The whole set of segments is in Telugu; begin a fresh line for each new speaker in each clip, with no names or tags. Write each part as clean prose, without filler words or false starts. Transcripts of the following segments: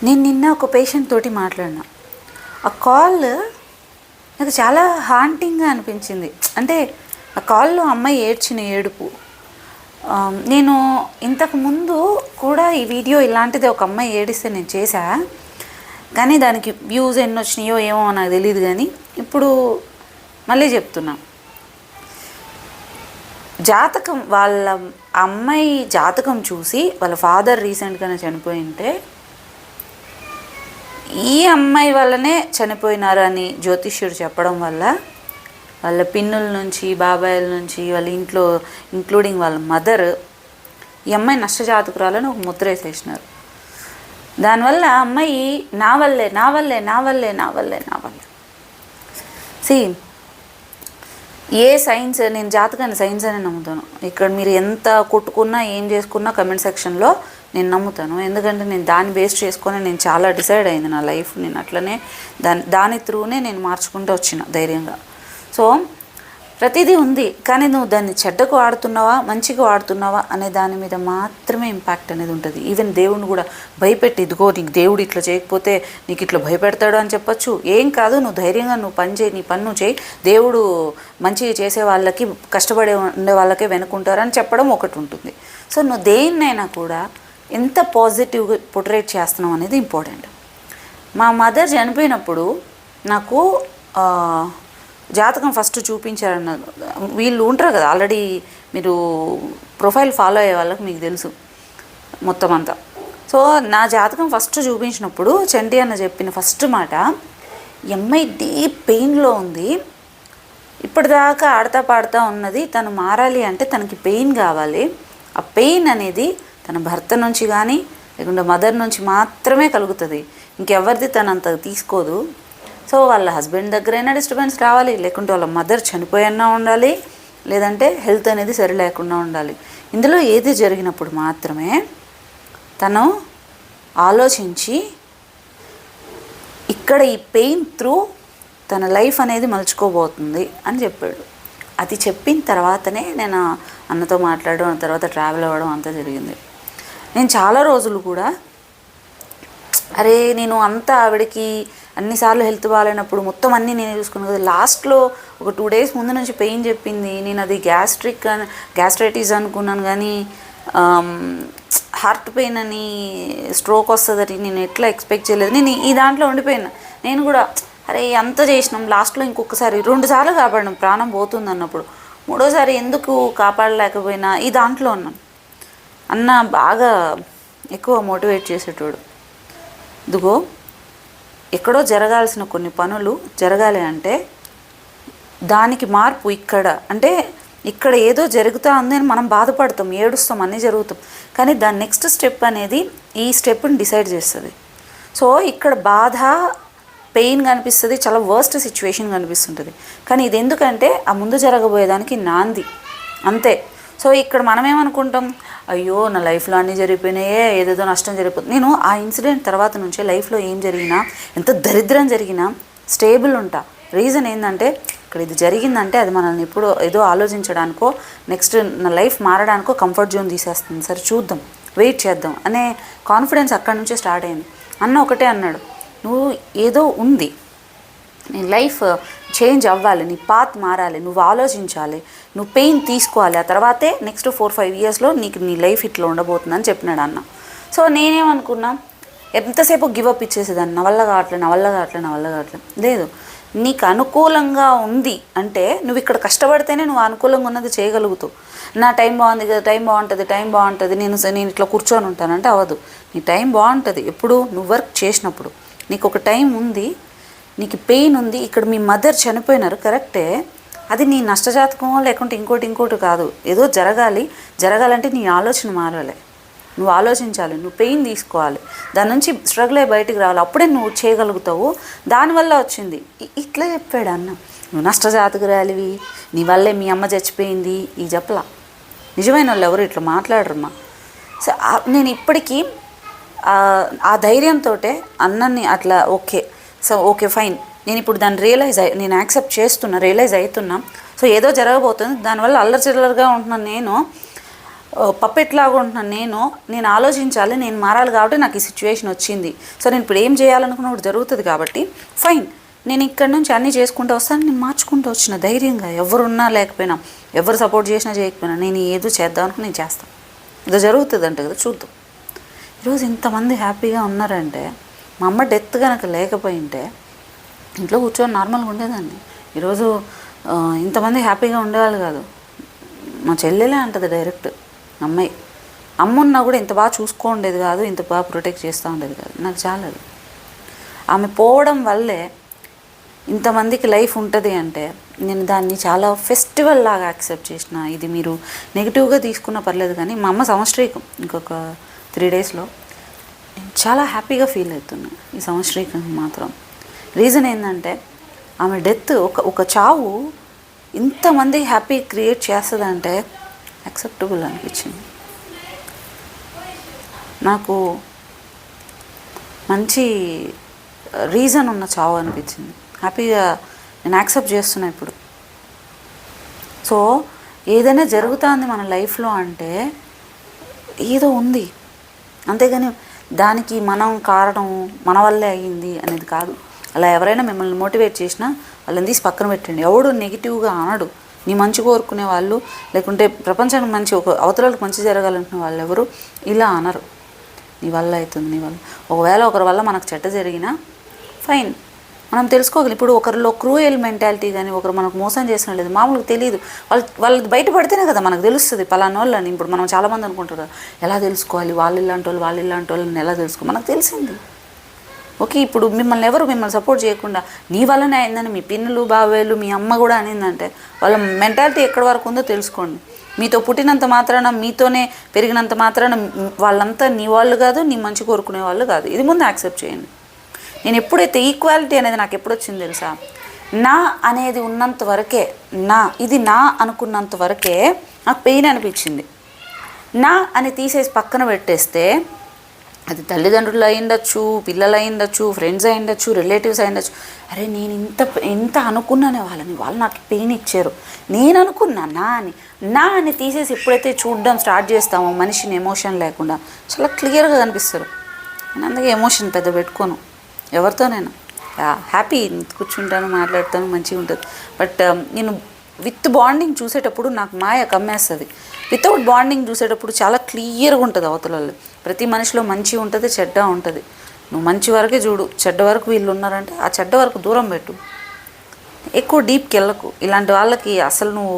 నేను నిన్న ఒక పేషెంట్ తోటి మాట్లాడినా. ఆ కాల్ నాకు చాలా హాంటింగ్గా అనిపించింది. అంటే ఆ కాల్లో అమ్మాయి ఏడ్చిన ఏడుపు. నేను ఇంతకు ముందు కూడా ఈ వీడియో ఇలాంటిది ఒక అమ్మాయి ఏడిస్తే నేను చేశా, కానీ దానికి వ్యూస్ ఎన్ని వచ్చినాయో ఏమో నాకు తెలియదు. కానీ ఇప్పుడు మళ్ళీ చెప్తున్నా, జాతకం వాళ్ళ అమ్మాయి జాతకం చూసి వాళ్ళ ఫాదర్ రీసెంట్గానే చనిపోయి ఉంటే ఈ అమ్మాయి వల్లనే చనిపోయినారు అని జ్యోతిష్యుడు చెప్పడం వల్ల వాళ్ళ పిన్నుల నుంచి బాబాయిల నుంచి వాళ్ళ ఇంట్లో ఇంక్లూడింగ్ వాళ్ళ మదర్ ఈ అమ్మాయి నష్టజాతకురాలని ఒక ముద్ర వేసేసినారు. దానివల్ల ఆ అమ్మాయి నా వల్లే నా వల్లే నా వల్లే నా వల్లే నా వల్లే సి ఏ సైన్స్, నేను జాతకాన్ని సైన్స్ అని నమ్ముతాను. ఇక్కడ మీరు ఎంత కొట్టుకున్నా ఏం చేసుకున్నా కమెంట్ సెక్షన్లో నేను నమ్ముతాను. ఎందుకంటే నేను దాన్ని బేస్ చేసుకొని నేను చాలా డిసైడ్ అయింది నా లైఫ్. నేను అట్లనే దాని త్రూనే నేను మార్చుకుంటూ వచ్చిన ధైర్యంగా. సో ప్రతిదీ ఉంది, కానీ నువ్వు దాన్ని చెడ్డకు వాడుతున్నావా మంచిగా వాడుతున్నావా అనే దాని మీద మాత్రమే ఇంపాక్ట్ అనేది ఉంటుంది. ఈవెన్ దేవుడిని కూడా భయపెట్టి, ఇదిగో నీకు దేవుడు ఇట్లా చేయకపోతే నీకు ఇట్లా భయపెడతాడు అని చెప్పచ్చు. ఏం కాదు, నువ్వు ధైర్యంగా నువ్వు పని చేయి, నీ పని నువ్వు చేయి, దేవుడు మంచిగా చేసే వాళ్ళకి, కష్టపడే ఉండే వాళ్ళకే వెనుకుంటారని చెప్పడం ఒకటి ఉంటుంది. సో నువ్వు దేన్నైనా కూడా ఎంత పాజిటివ్గా పొట్రేట్ చేస్తున్నావు అనేది ఇంపార్టెంట్. మా మదర్ చనిపోయినప్పుడు నాకు జాతకం ఫస్ట్ చూపించారన్న, వీళ్ళు ఉంటారు కదా ఆల్రెడీ, మీరు ప్రొఫైల్ ఫాలో అయ్యే వాళ్ళకి మీకు తెలుసు మొత్తం అంతా. సో నా జాతకం ఫస్ట్ చూపించినప్పుడు చంటి అన్న చెప్పిన ఫస్ట్ మాట, ఎంఐ డీప్ పెయిన్లో ఉంది, ఇప్పటిదాకా ఆడతా పాడుతూ ఉన్నది, తను మారాలి అంటే తనకి పెయిన్ కావాలి. ఆ పెయిన్ అనేది తన భర్త నుంచి కానీ లేకుంటే మదర్ నుంచి మాత్రమే కలుగుతుంది, ఇంకెవరిది తను అంత తీసుకోదు. సో వాళ్ళ హస్బెండ్ దగ్గరైనా డిస్టర్బెన్స్ రావాలి, లేకుంటే వాళ్ళ మదర్ చనిపోయన్నా ఉండాలి, లేదంటే హెల్త్ అనేది సరి లేకుండా ఉండాలి. ఇందులో ఏది జరిగినప్పుడు మాత్రమే తను ఆలోచించి ఇక్కడ ఈ పెయిన్ త్రూ తన లైఫ్ అనేది మలుచుకోబోతుంది అని చెప్పాడు. అది చెప్పిన తర్వాతనే నేను అన్నతో మాట్లాడడం, తర్వాత ట్రావెల్ అవ్వడం అంతా జరిగింది. నేను చాలా రోజులు కూడా అరే నేను అంతా ఆవిడకి అన్నిసార్లు హెల్త్ బాగాలేనప్పుడు మొత్తం అన్నీ నేను చూసుకున్నాను కదా, లాస్ట్లో ఒక 2 days ముందు నుంచి పెయిన్ చెప్పింది, నేను అది గ్యాస్ట్రైటిస్ అనుకున్నాను, కానీ హార్ట్ పెయిన్ అని, స్ట్రోక్ వస్తుందని నేను ఎట్లా ఎక్స్పెక్ట్ చేయలేదు. నేను ఈ దాంట్లో ఉండిపోయినా. నేను కూడా అరే అంత చేసినాం, లాస్ట్లో ఇంకొకసారి 2 సార్లు కాపాడినాం, ప్రాణం పోతుంది అన్నప్పుడు 3వసారి ఎందుకు కాపాడలేకపోయినా ఈ దాంట్లో ఉన్నాను. అన్న బాగా ఎక్కువ మోటివేట్ చేసేటోడు. ఇదిగో ఎక్కడో జరగాల్సిన కొన్ని పనులు జరగాలి అంటే దానికి మార్పు ఇక్కడ, అంటే ఇక్కడ ఏదో జరుగుతూ ఉంది అని మనం బాధపడతాం, ఏడుస్తాం, అన్నీ జరుగుతాం, కానీ దాని నెక్స్ట్ స్టెప్ అనేది ఈ స్టెప్ని డిసైడ్ చేస్తుంది. సో ఇక్కడ బాధ, పెయిన్ కనిపిస్తుంది, చాలా వర్స్ట్ సిచ్యువేషన్ కనిపిస్తుంటుంది, కానీ ఇది ఎందుకంటే ఆ ముందు జరగబోయేదానికి నాంది అంతే. సో ఇక్కడ మనం ఏమనుకుంటాం, అయ్యో నా లైఫ్లో అన్నీ జరిగిపోయినాయే, ఏదేదో నష్టం జరిగిపోతుంది. నేను ఆ ఇన్సిడెంట్ తర్వాత నుంచే లైఫ్లో ఏం జరిగినా, ఎంత దరిద్రం జరిగినా స్టేబుల్ ఉంటా. రీజన్ ఏంటంటే ఇక్కడ ఇది జరిగిందంటే అది మనల్ని ఎప్పుడో ఏదో ఆలోచించడానికో, నెక్స్ట్ నా లైఫ్ మారడానికో కంఫర్ట్ జోన్ తీసేస్తుంది. సరే చూద్దాం, వెయిట్ చేద్దాం అనే కాన్ఫిడెన్స్ అక్కడి నుంచే స్టార్ట్ అయింది. అన్న ఒకటే అన్నాడు, నువ్వు ఏదో ఉంది, నీ లైఫ్ చేంజ్ అవ్వాలి, నీ పాత్ మారాలి, నువ్వు ఆలోచించాలి, నువ్వు పెయిన్ తీసుకోవాలి, ఆ తర్వాతే నెక్స్ట్ 4-5 yearsలో నీకు నీ లైఫ్ ఇట్లా ఉండబోతుందని చెప్పినాడు అన్న. సో నేనేమనుకున్నా, ఎంతసేపు గివప్ ఇచ్చేసేదాన్ని, నా వల్ల కావట్లేదు. లేదు, నీకు అనుకూలంగా ఉంది అంటే నువ్వు ఇక్కడ కష్టపడితేనే నువ్వు అనుకూలంగా ఉన్నది చేయగలుగుతావు. నా టైం బాగుంది కదా, టైం బాగుంటుంది, నేను ఇట్లా కూర్చొని ఉంటానంటే అవ్వదు. నీ టైం బాగుంటుంది ఎప్పుడు, నువ్వు వర్క్ చేసినప్పుడు. నీకు ఒక టైం ఉంది, నీకు పెయిన్ ఉంది, ఇక్కడ మీ మదర్ చనిపోయినారు కరెక్టే, అది నీ నష్టజాతకమో లేకుంటే ఇంకోటి కాదు, ఏదో జరగాలంటే నీ ఆలోచన మారాలి, నువ్వు ఆలోచించాలి, నువ్వు పెయిన్ తీసుకోవాలి, దాని నుంచి స్ట్రగుల్ అయ్యి బయటికి రావాలి, అప్పుడే నువ్వు చేయగలుగుతావు. దానివల్ల వచ్చింది ఇట్లా చెప్పాడు అన్న. నువ్వు నష్టజాతకురాలివి, నీ వల్లే మీ అమ్మ చచ్చిపోయింది, ఈ చెప్పలా. నిజమైన వాళ్ళు ఎవరు ఇట్లా మాట్లాడరమ్మా. సో నేను ఇప్పటికీ ఆ ధైర్యంతో అన్నని అట్లా ఓకే ఫైన్, నేను ఇప్పుడు దాన్ని నేను యాక్సెప్ట్ చేస్తున్నా, రియలైజ్ అవుతున్నా. సో ఏదో జరగబోతుంది, దానివల్ల అల్లరిచిల్లరగా ఉంటున్నాను నేను. పప్పెట్ లాగా ఉంటున్నాను నేను ఆలోచించాలి, నేను మారాలి కాబట్టి నాకు ఈ సిచ్యువేషన్ వచ్చింది. సో నేను ఇప్పుడు ఏం చేయాలనుకున్నప్పుడు జరుగుతుంది కాబట్టి ఫైన్, నేను ఇక్కడ నుంచి అన్నీ చేసుకుంటూ వస్తాను. నేను మార్చుకుంటూ వచ్చిన ధైర్యంగా, ఎవరున్నా లేకపోయినా, ఎవరు సపోర్ట్ చేసినా చేయకపోయినా నేను ఏదో చేద్దాం అనుకుని నేను చేస్తాను. ఇది జరుగుతుంది అంటే కదా, చూద్దాం. ఈరోజు ఇంతమంది హ్యాపీగా ఉన్నారంటే, మా అమ్మ డెత్ కనుక లేకపోయింటే ఇంట్లో కూర్చొని నార్మల్గా ఉండేదాన్ని. ఈరోజు ఇంతమంది హ్యాపీగా ఉండేవాళ్ళు కాదు. మా చెల్లెలే అంటది డైరెక్ట్, అమ్మాయి అమ్మ ఉన్నా కూడా ఇంత బాగా చూసుకో ఉండేది కాదు, ఇంత బాగా ప్రొటెక్ట్ చేస్తూ ఉండేది కాదు. నాకు చాలదు. ఆమె పోవడం వల్లే ఇంతమందికి లైఫ్ ఉంటుంది అంటే నేను దాన్ని చాలా ఫెస్టివల్ లాగా యాక్సెప్ట్ చేసిన. ఇది మీరు నెగిటివ్గా తీసుకున్నా పర్లేదు, కానీ మా అమ్మ సంవత్సరీకం ఇంకొక 3 డేస్లో. నేను చాలా హ్యాపీగా ఫీల్ అవుతున్నాను ఈ సంవత్సరీకం మాత్రం. రీజన్ ఏంటంటే ఆమె డెత్, ఒక చావు ఇంతమంది హ్యాపీ క్రియేట్ చేస్తుందంటే యాక్సెప్టబుల్ అనిపించింది నాకు. మంచి రీజన్ ఉన్న చావు అనిపించింది. హ్యాపీగా నేను యాక్సెప్ట్ చేస్తున్నా ఇప్పుడు. సో ఏదైనా జరుగుతుంది మన లైఫ్లో అంటే ఏదో ఉంది, అంతేగాని దానికి మనం కారణం మన వల్లే అయ్యింది అనేది కాదు. అలా ఎవరైనా మిమ్మల్ని మోటివేట్ చేసినా వాళ్ళని తీసి పక్కన పెట్టండి. ఎవడు నెగిటివ్గా అనడు. నీ మంచి కోరుకునే వాళ్ళు, లేకుంటే ప్రపంచానికి మంచి, ఒక అవతలకు మంచి జరగాలనుకునే వాళ్ళు ఎవరు ఇలా అనరు. నీ వల్ల అవుతుంది, నీ వల్ల. ఒకవేళ ఒకరి వల్ల మనకు చెడ్డ జరిగినా ఫైన్, మనం తెలుసుకోగలం. ఇప్పుడు ఒకరిలో క్రూయల్ మెంటాలిటీ కానీ, ఒకరు మనకు మోసం చేసిన లేదు మామూలుగా తెలియదు. వాళ్ళు బయటపడితేనే కదా మనకు తెలుస్తుంది పలానా వాళ్ళని. ఇప్పుడు మనం చాలామంది అనుకుంటారు కదా, ఎలా తెలుసుకోవాలి వాళ్ళు ఇలాంటి వాళ్ళని ఎలా తెలుసుకోవాలి. మనకు తెలిసింది. ఓకే, ఇప్పుడు మిమ్మల్ని సపోర్ట్ చేయకుండా నీ వల్లనే అయిందని మీ పిన్నులు, బావేలు, మీ అమ్మ కూడా అనిందంటే వాళ్ళ మెంటాలిటీ ఎక్కడి వరకు ఉందో తెలుసుకోండి. మీతో పుట్టినంత మాత్రాన, మీతోనే పెరిగినంత మాత్రాన వాళ్ళంతా నీ వాళ్ళు కాదు, నీ మంచి కోరుకునే వాళ్ళు కాదు. ఇది ముందు యాక్సెప్ట్ చేయండి. నేను ఎప్పుడైతే ఈక్వాలిటీ అనేది నాకు ఎప్పుడు వచ్చింది తెలుసా, నా అనేది ఉన్నంత వరకే, ఇది నా అనుకున్నంత వరకే నాకు పెయిన్ అనిపించింది. నా అని తీసేసి పక్కన పెట్టేస్తే అది తల్లిదండ్రులు అయ్యుండొచ్చు, పిల్లలు అయ్యుండొచ్చు, ఫ్రెండ్స్ అయ్యుండొచ్చు, రిలేటివ్స్ అయ్యుండొచ్చు. అరే నేను ఇంత అనుకున్నానే వాళ్ళు నాకు పెయిన్ ఇచ్చారు. నేను అనుకున్నా నా అని తీసేసి ఎప్పుడైతే చూడడం స్టార్ట్ చేస్తామో మనిషిని ఎమోషన్ లేకుండా చాలా క్లియర్గా కనిపిస్తారు. నేను అందుకే ఎమోషన్ పెద్ద పెట్టుకోను ఎవరితోనైనా. హ్యాపీ కూర్చుంటాను, మాట్లాడతాను, మంచిగా ఉంటుంది. బట్ నేను విత్ బాండింగ్ చూసేటప్పుడు నాకు మాయ కమ్మేస్తుంది. వితౌట్ బాండింగ్ చూసేటప్పుడు చాలా క్లియర్గా ఉంటుంది అవతలలో. ప్రతి మనిషిలో మంచి ఉంటుంది, చెడ్డ ఉంటుంది. నువ్వు మంచి వరకే చూడు, చెడ్డ వరకు వీళ్ళు ఉన్నారంటే ఆ చెడ్డ వరకు దూరం పెట్టు, ఎక్కువ డీప్కి వెళ్ళకు. ఇలాంటి వాళ్ళకి అసలు నువ్వు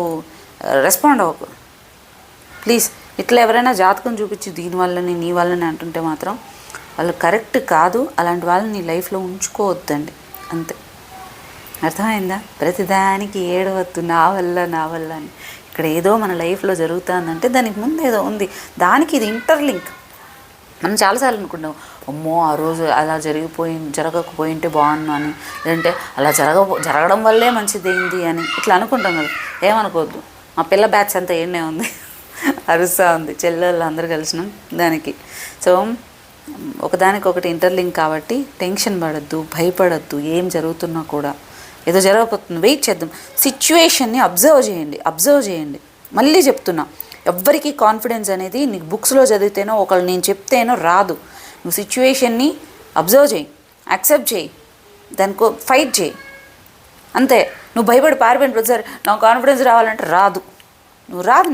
రెస్పాండ్ అవ్వకు ప్లీజ్. ఇట్లా ఎవరైనా జాతకం చూపించి దీనివల్లని నీ వల్లని అంటుంటే మాత్రం వాళ్ళు కరెక్ట్ కాదు. అలాంటి వాళ్ళని నీ లైఫ్లో ఉంచుకోవద్దండి, అంతే. అర్థమైందా? ప్రతిదానికి ఏడవద్దు నా వల్ల అని. ఇక్కడ ఏదో మన లైఫ్లో జరుగుతుందంటే దానికి ముందు ఏదో ఉంది, దానికి ఇది ఇంటర్లింక్. మనం చాలాసార్లు అనుకుంటాం, అమ్మో ఆ రోజు అలా జరగకపోయింటే బాగున్నాను అని, లేదంటే అలా జరగడం వల్లే మంచిదైంది అని ఇట్లా అనుకుంటాం కదా. ఏమనుకోవద్దు. మా పిల్ల బ్యాచ్ అంతా ఏడే ఉంది, అరుస్తూ ఉంది, చెల్లెళ్ళు అందరూ కలిసినాం దానికి. సో ఒకదానికొకటి ఇంటర్లింక్ కాబట్టి టెన్షన్ పడద్దు, భయపడద్దు. ఏం జరుగుతున్నా కూడా ఏదో జరగబోతుంది, వెయిట్ చేద్దాం. సిచ్యువేషన్ని అబ్జర్వ్ చేయండి. మళ్ళీ చెప్తున్నా, ఎవ్వరికీ కాన్ఫిడెన్స్ అనేది నీకు బుక్స్లో చదివితేనో ఒకళ్ళు నేను చెప్తేనో రాదు. నువ్వు సిచ్యువేషన్ని అబ్జర్వ్ చేయి, యాక్సెప్ట్ చేయి, దానికో ఫైట్ చేయి, అంతే. నువ్వు భయపడి పారిపోయిన ప్రతిసారి నాకు కాన్ఫిడెన్స్ రావాలంటే రాదు,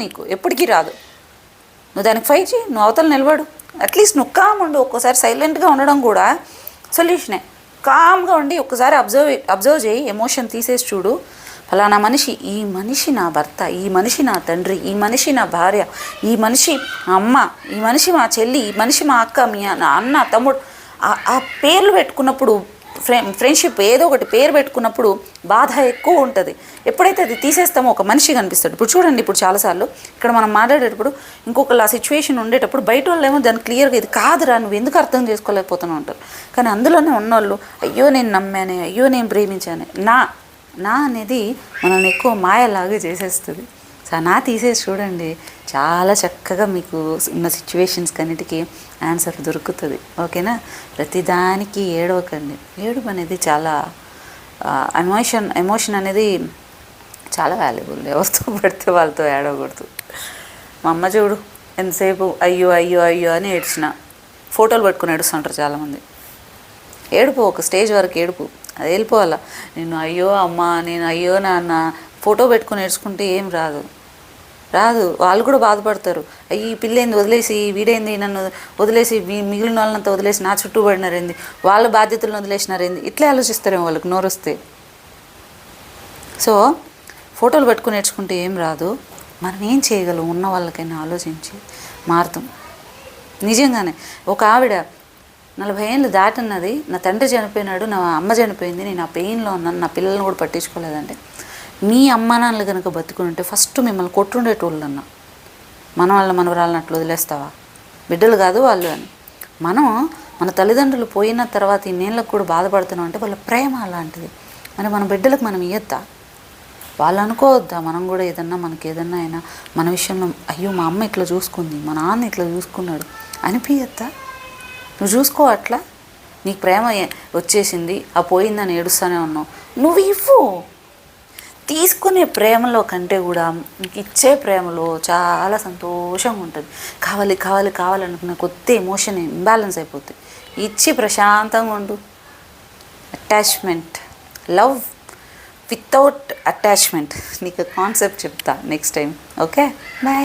నీకు ఎప్పటికీ రాదు. నువ్వు దానికి ఫైట్ చేయి, నువ్వు అవతల నిలబడు. అట్లీస్ట్ నువ్వు కామ్ ఉండు. ఒక్కోసారి సైలెంట్గా ఉండడం కూడా సొల్యూషనే. కామ్గా ఉండి ఒక్కసారి అబ్జర్వ్ చేయి, ఎమోషన్ తీసేసి చూడు. ఫలానా మనిషి, ఈ మనిషి నా భర్త, ఈ మనిషి నా తండ్రి, ఈ మనిషి నా భార్య, ఈ మనిషి మా అమ్మ, ఈ మనిషి మా చెల్లి, ఈ మనిషి మా అక్క, మీ అన్న, తమ్ముడు. ఆ పేర్లు పెట్టుకున్నప్పుడు, ఫ్రెండ్షిప్ ఏదో ఒకటి పేరు పెట్టుకున్నప్పుడు బాధ ఎక్కువ ఉంటుంది. ఎప్పుడైతే అది తీసేస్తామో ఒక మనిషి కనిపిస్తాడు. ఇప్పుడు చూడండి, ఇప్పుడు చాలాసార్లు ఇక్కడ మనం మాట్లాడేటప్పుడు ఇంకొకళ్ళు ఆ సిచ్యువేషన్ ఉండేటప్పుడు బయట వాళ్ళు ఏమో దాన్ని క్లియర్గా ఇది కాదురా, నువ్వు ఎందుకు అర్థం చేసుకోలేకపోతున్నావు అంటారు. కానీ అందులోనే ఉన్నోళ్ళు అయ్యో నేను నమ్మానే, అయ్యో నేను ప్రేమించానే, నా అనేది మనల్ని ఎక్కువ మాయలాగా చేసేస్తుంది. సో నా తీసేసి చూడండి, చాలా చక్కగా మీకు ఉన్న సిచ్యువేషన్స్ కన్నిటికీ ఆన్సర్ దొరుకుతుంది. ఓకేనా? ప్రతిదానికి ఏడవకండి. ఏడుపు అనేది చాలా ఎమోషన్ అనేది చాలా వాల్యుబుల్. ఎవరితో పడితే వాళ్ళతో ఏడవకూడదు. మా అమ్మ చూడు ఎంతసేపు అయ్యో అయ్యో అయ్యో అని ఏడ్చిన. ఫోటోలు పట్టుకుని ఏడుస్తుంటారు చాలామంది. ఏడుపు ఒక స్టేజ్ వరకు ఏడుపు, అది వెళ్ళిపోవాలా. నేను అయ్యో అమ్మ, నేను అయ్యో నాన్న ఫోటో పెట్టుకుని ఏడ్చుకుంటే ఏం రాదు. వాళ్ళు కూడా బాధపడతారు. ఈ పిల్లేంది వదిలేసి, వీడేంది నన్ను వదిలేసి, మిగిలిన వాళ్ళంతా వదిలేసి నా చుట్టూ పడినారేంది, వాళ్ళ బాధ్యతలను వదిలేసినారేంది, ఇట్లే ఆలోచిస్తారేమో వాళ్ళకి నోరొస్తే. సో ఫోటోలు పెట్టుకుని నేర్చుకుంటే ఏం రాదు. మనం ఏం చేయగలం ఉన్న వాళ్ళకైనా ఆలోచించి మారుతాం. నిజంగానే ఒక ఆవిడ 40 ఏళ్ళు దాటున్నది, నా తండ్రి చనిపోయినాడు, నా అమ్మ చనిపోయింది, నేను ఆ పెయిన్లో ఉన్నాను, నా పిల్లల్ని కూడా పట్టించుకోలేదంటే, మీ అమ్మ నాన్నలు కనుక బతుకుని ఉంటే ఫస్ట్ మిమ్మల్ని కొట్టుండేటోళ్ళు అన్న. మనవరాళ్ళని అట్లా వదిలేస్తావా, బిడ్డలు కాదు వాళ్ళు అని. మన తల్లిదండ్రులు పోయిన తర్వాత ఇన్నేళ్ళకు కూడా బాధపడుతున్నాం అంటే వాళ్ళ ప్రేమ అలాంటిది. మరి మన బిడ్డలకు మనం ఇయ్యొద్దా? వాళ్ళు అనుకోవద్దా మనం కూడా ఏదన్నా, మనకి ఏదన్నా అయినా మన విషయంలో అయ్యో మా అమ్మ ఇట్లా చూసుకుంది, మా నాన్న ఇట్లా చూసుకున్నాడు అనిపించద్దా? నువ్వు చూసుకో అట్లా. నీకు ప్రేమ వచ్చేసింది, ఆ పోయిందని ఏడుస్తూనే ఉన్నావు, నువ్వు ఇవ్వు. తీసుకునే ప్రేమలో కంటే కూడా నీకు ఇచ్చే ప్రేమలో చాలా సంతోషంగా ఉంటుంది. కావాలి కావాలి కావాలనుకున్న కొద్ది ఎమోషన్ ఇంబ్యాలెన్స్ అయిపోతుంది. ఇచ్చి ప్రశాంతంగా ఉండు. అటాచ్మెంట్, లవ్ వితౌట్ అటాచ్మెంట్, నీకు కాన్సెప్ట్ చెప్తా నెక్స్ట్ టైం. Okay, bye.